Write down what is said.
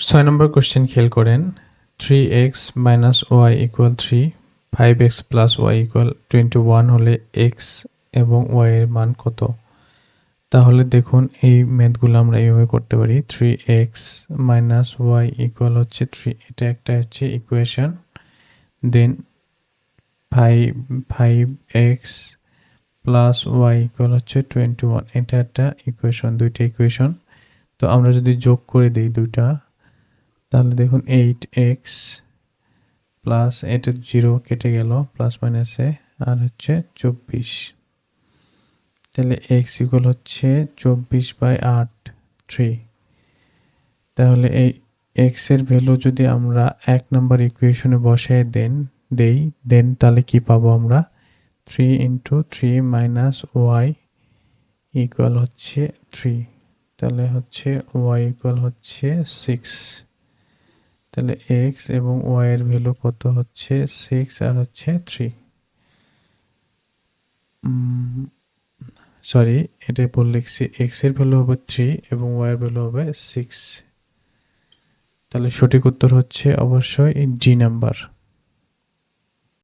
6 নম্বর question খেয়াল করেন 3x minus y equal 3 5x plus y equal 21 হলে x এবং y এর মান কত? তাহলে দেখুন এই ম্যাথগুলো আমরা এইভাবে করতে পারি 3x মাইনাস ওয়াই ইকুয়াল হচ্ছে 3 এটা একটা হচ্ছে ইকুয়েশন দেন 5x প্লাস ওয়াই ইকুয়াল হচ্ছে 21 এটা একটা ইকুয়েশন দুইটা ইকুয়েশন তো আমরা যদি যোগ করে দিই দুইটা তাহলে দেখুন 8x প্লাস এটা 0 কেটে গেল প্লাস মাইনাসে আর হচ্ছে 24 তাহলে x ইকুয়াল হচ্ছে 24/8 3 তাহলে এই x এর ভ্যালু যদি আমরা 1 নাম্বার ইকুয়েশনে বসায় দেন তাহলে কি পাবো আমরা 3 × 3 - y ইকুয়াল হচ্ছে 3 তাহলে হচ্ছে y ইকুয়াল হচ্ছে 6 তাহলে x এবং y এর ভ্যালু কত হচ্ছে 6 আর হচ্ছে 3 সরি এটা ভুল লিখছি x এর ভ্যালু হবে 3 এবং y এর ভ্যালু হবে 6 তাহলে সঠিক উত্তর হচ্ছে অবশ্যই ডি নাম্বার।